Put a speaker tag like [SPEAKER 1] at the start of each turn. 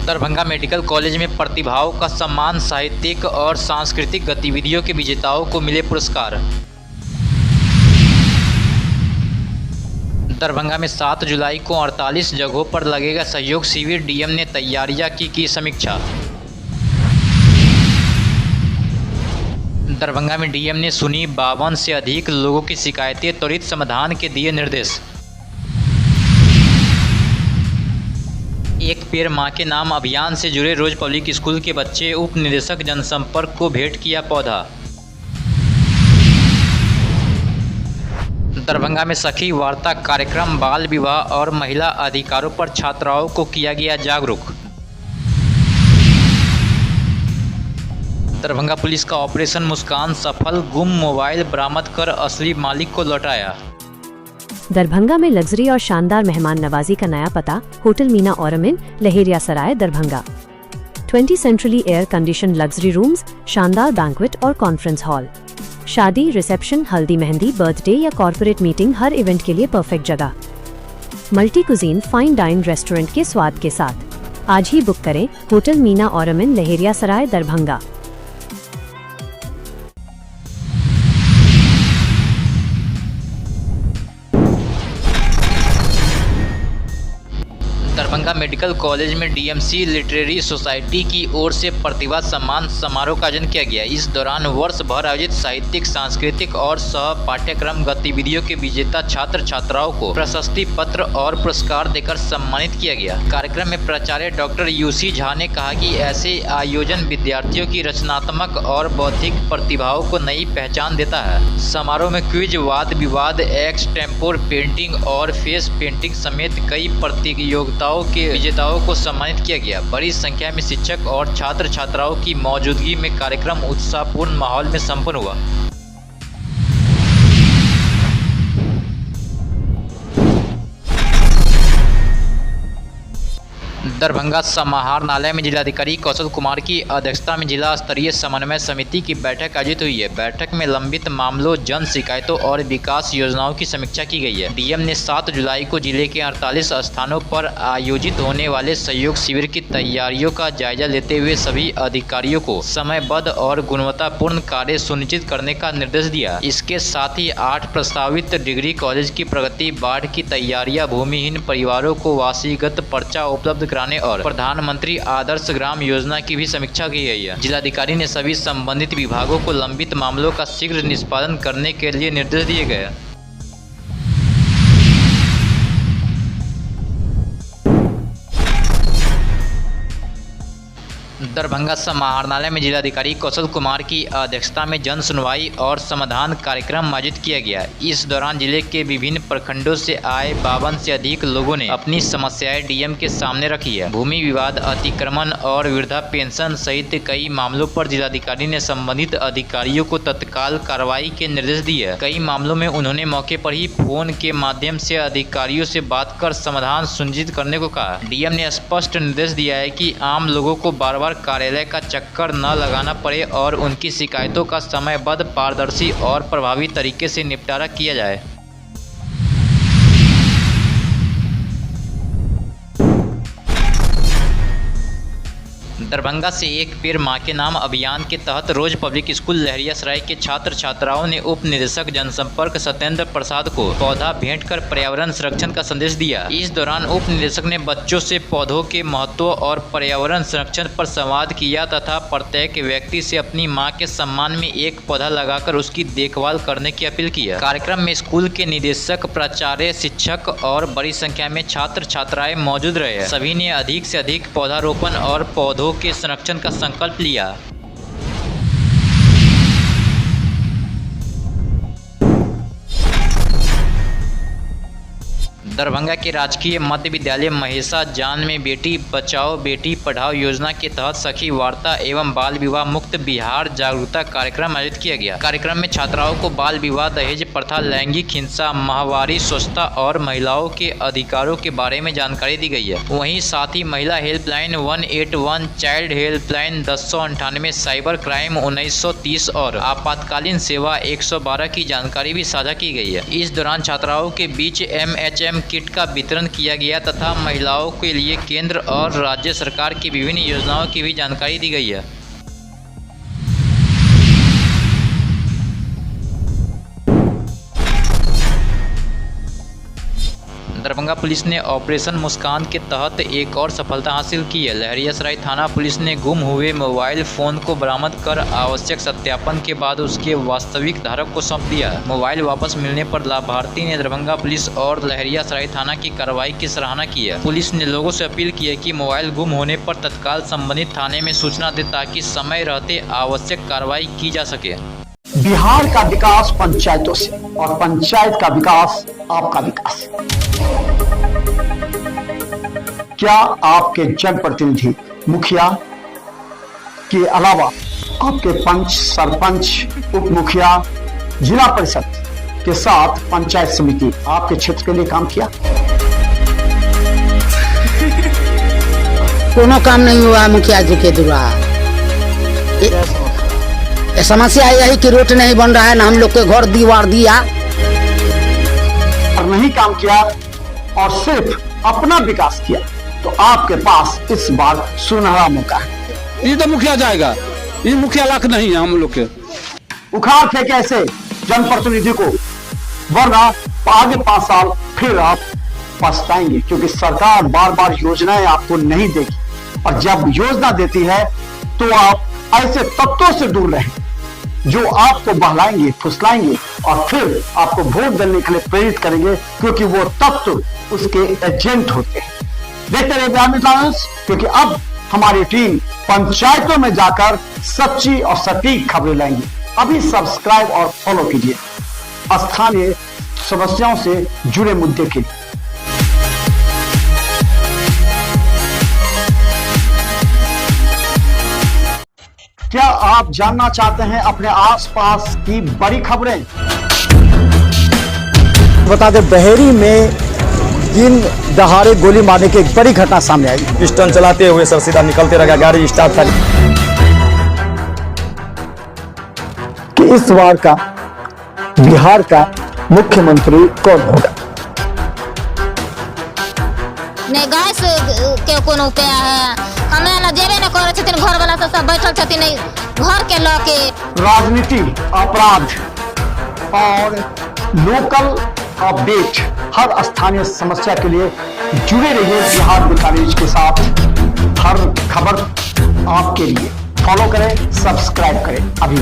[SPEAKER 1] Darbhanga medical college में प्रतिभाओं का सम्मान, साहित्यिक और सांस्कृतिक गतिविधियों के विजेताओं को मिले पुरस्कार। दरभंगा में 7 जुलाई को 48 जगहों पर लगेगा सहयोग शिविर, डीएम ने तैयारियां की समीक्षा। दरभंगा में डीएम ने सुनी 52 से अधिक लोगों की शिकायतें, त्वरित समाधान के दिए निर्देश। एक पेड़ मां के नाम अभियान से जुड़े रोज पब्लिक स्कूल के बच्चे, उप निदेशक जनसंपर्क को भेंट किया पौधा। दरभंगा में सखी वार्ता कार्यक्रम, बाल विवाह और महिला अधिकारों पर छात्राओं को किया गया जागरूक। दरभंगा पुलिस का ऑपरेशन मुस्कान सफल, गुम मोबाइल बरामद कर असली मालिक को लौटाया।
[SPEAKER 2] दरभंगा में लग्जरी और शानदार मेहमान नवाजी का नया पता, होटल मीना ऑरमिन, Laheria Sarai, Darbhanga. 20 centrally air condition luxury rooms, शानदार बैंक्वेट और कॉन्फ्रेंस हॉल। शादी, रिसेप्शन, हल्दी मेहंदी, बर्थडे या कॉर्पोरेट मीटिंग, हर इवेंट के लिए परफेक्ट जगह। Multi cuisine fine dine restaurant के स्वाद के साथ। आज ही बुक करें होटल मीना ऑरमिन, लहेरिया सराय, दरभंगा।
[SPEAKER 1] दरभंगा मेडिकल कॉलेज में डीएमसी लिटरेरी सोसाइटी की ओर से प्रतिभा सम्मान समारोह का आयोजन किया गया। इस दौरान वर्ष भर आयोजित साहित्यिक, सांस्कृतिक और सह पाठ्यक्रम गतिविधियों के विजेता छात्र छात्राओं को प्रशस्ति पत्र और पुरस्कार देकर सम्मानित किया गया। कार्यक्रम में प्राचार्य डॉक्टर यूसी झा ने कहा कि ऐसे आयोजन विद्यार्थियों की रचनात्मक और बौद्धिक प्रतिभाओं को नई पहचान देता है। समारोह में क्विज, वाद विवाद, एक्स टेम्पोर पेंटिंग और फेस पेंटिंग समेत कई प्रतियोगिताओं के विजेताओं को सम्मानित किया गया। बड़ी संख्या में शिक्षक और छात्र छात्राओं की मौजूदगी में कार्यक्रम उत्साहपूर्ण माहौल में संपन्न हुआ। दरभंगा समाहरणालय में जिलाधिकारी कौशल कुमार की अध्यक्षता में जिला स्तरीय समन्वय समिति की बैठक आयोजित हुई है। बैठक में लंबित मामलों, जन शिकायतों और विकास योजनाओं की समीक्षा की गई है। डीएम ने 7 जुलाई को जिले के 48 स्थानों पर आयोजित होने वाले सहयोग शिविर की तैयारियों का जायजा लेते हुए सभी अधिकारियों को समयबद्ध और गुणवत्तापूर्ण कार्य सुनिश्चित करने का निर्देश दिया। इसके साथ ही 8 प्रस्तावित डिग्री कॉलेज की प्रगति, बाढ़ की तैयारियां, भूमिहीन परिवारों को वासीगत पर्चा उपलब्ध कराने और प्रधानमंत्री आदर्श ग्राम योजना की भी समीक्षा की गई है। जिलाधिकारी ने सभी संबंधित विभागों को लंबित मामलों का शीघ्र निष्पादन करने के लिए निर्देश दिए गए। दरभंगा समाहरणालय में जिलाधिकारी कौशल कुमार की अध्यक्षता में जन सुनवाई और समाधान कार्यक्रम आयोजित किया गया। इस दौरान जिले के विभिन्न प्रखंडों से आए 52 से अधिक लोगों ने अपनी समस्याएं डीएम के सामने रखी है। भूमि विवाद, अतिक्रमण और वृद्धा पेंशन सहित कई मामलों पर जिलाधिकारी ने संबंधित अधिकारियों को तत्काल कार्रवाई के निर्देश दिए। कई मामलों में उन्होंने मौके पर ही फोन के माध्यम से अधिकारियों से बात कर समाधान सुनिश्चित करने को कहा। डीएम ने स्पष्ट निर्देश दिया है कि आम लोगों को बार कार्यालय का चक्कर न लगाना पड़े और उनकी शिकायतों का समयबद्ध, पारदर्शी और प्रभावी तरीके से निपटारा किया जाए। दरभंगा से एक पेड़ मां के नाम अभियान के तहत रोज पब्लिक स्कूल लहेरिया सराय के छात्र छात्राओं ने उप निदेशक जनसंपर्क सत्येंद्र प्रसाद को पौधा भेंट कर पर्यावरण संरक्षण का संदेश दिया। इस दौरान उप निदेशक ने बच्चों से पौधों के महत्व और पर्यावरण संरक्षण पर संवाद किया तथा प्रत्येक व्यक्ति से अपनी मां के सम्मान में एक पौधा लगाकर उसकी देखभाल करने की अपील की। कार्यक्रम में स्कूल के निदेशक, प्राचार्य, शिक्षक और बड़ी संख्या में छात्र छात्राएं मौजूद रहे। सभी ने अधिक से अधिक पौधारोपण और पौधों के संरक्षण का संकल्प लिया। दरभंगा के राजकीय मध्य विद्यालय महेशा जान में बेटी बचाओ बेटी पढ़ाओ योजना के तहत सखी वार्ता एवं बाल विवाह मुक्त बिहार जागरूकता कार्यक्रम आयोजित किया गया। कार्यक्रम में छात्राओं को बाल विवाह, दहेज प्रथा, लैंगिक हिंसा, माहवारी, स्वच्छता और महिलाओं के अधिकारों के बारे में जानकारी दी गई है। वहीं साथ ही महिला helpline 181, child helpline 1098, cyber crime 1930 और आपातकालीन सेवा 112 की जानकारी भी साझा की गई है। इस दौरान छात्राओं के बीच MHM किट का वितरण किया गया तथा महिलाओं के लिए केंद्र और राज्य सरकार की विभिन्न योजनाओं की भी जानकारी दी गई है। दरभंगा पुलिस ने ऑपरेशन मुस्कान के तहत एक और सफलता हासिल की है। लहरियासराय थाना पुलिस ने गुम हुए मोबाइल फोन को बरामद कर आवश्यक सत्यापन के बाद उसके वास्तविक धारक को सौंप दिया। मोबाइल वापस मिलने पर लाभार्थी ने दरभंगा पुलिस और लहरियासराय थाना की कार्रवाई की सराहना की है। पुलिस ने लोगों से अपील की है कि मोबाइल गुम होने पर तत्काल संबंधित थाने में सूचना दे ताकि समय रहते आवश्यक कार्रवाई की जा सके।
[SPEAKER 3] बिहार का विकास पंचायतों से और पंचायत का विकास आपका विकास। क्या आपके जनप्रतिनिधि मुखिया के अलावा आपके पंच, सरपंच, उप मुखिया, जिला परिषद के साथ पंचायत समिति आपके क्षेत्र के लिए काम किया?
[SPEAKER 4] कोनो काम नहीं हुआ मुखिया जी के द्वारा। समस्या यही कि रोड नहीं बन रहा है, ना हम लोग के घर दीवार दिया
[SPEAKER 3] और नहीं काम किया और सिर्फ अपना विकास किया, तो आपके पास इस बार सुनहरा मौका है।
[SPEAKER 5] ये तो मुखिया जाएगा, ये मुखिया लाख नहीं है हम लोग के।
[SPEAKER 3] उखाड़ फेंके ऐसे जनप्रतिनिधि को, वरना आगे 5 साल फिर आप पछताएंगे, क्योंकि सरकार बार बार योजनाएं आपको नहीं देगी और जब योजना देती है तो आप ऐसे तत्वों से दूर रहें जो आपको बहलाएंगे, फुसलाएंगे और फिर आपको वोट देने के लिए प्रेरित करेंगे, क्योंकि वो तत्व उसके एजेंट होते हैं। देखते रहिए ग्रामीण टाइम्स, क्योंकि अब हमारी टीम पंचायतों में जाकर सच्ची और सटीक खबरें लाएंगी। अभी सब्सक्राइब और फॉलो कीजिए स्थानीय समस्याओं से जुड़े मुद्दे के लिए। क्या आप जानना चाहते हैं अपने आसपास की बड़ी खबरें? बता दें, बहेरी में दिन दहाड़े गोली मारने की एक बड़ी घटना सामने आई।
[SPEAKER 6] पिस्टन चलाते हुए सर सीधा निकलते रह गया, गाड़ी स्टार्ट था।
[SPEAKER 3] कि इस बार का बिहार का मुख्यमंत्री कौन होगा?
[SPEAKER 7] नहीं गैस के कोनो उपाय है, हमें ना जेबे न करे छथिन, घर वाला सब बैठल छथिन घर के लके।
[SPEAKER 3] राजनीति, अपराध और लोकल अपडेट, हर स्थानीय समस्या के लिए जुड़े रहिए बिहार बिकानेज के साथ। हर खबर आपके लिए फॉलो करें, सब्सक्राइब करें अभी।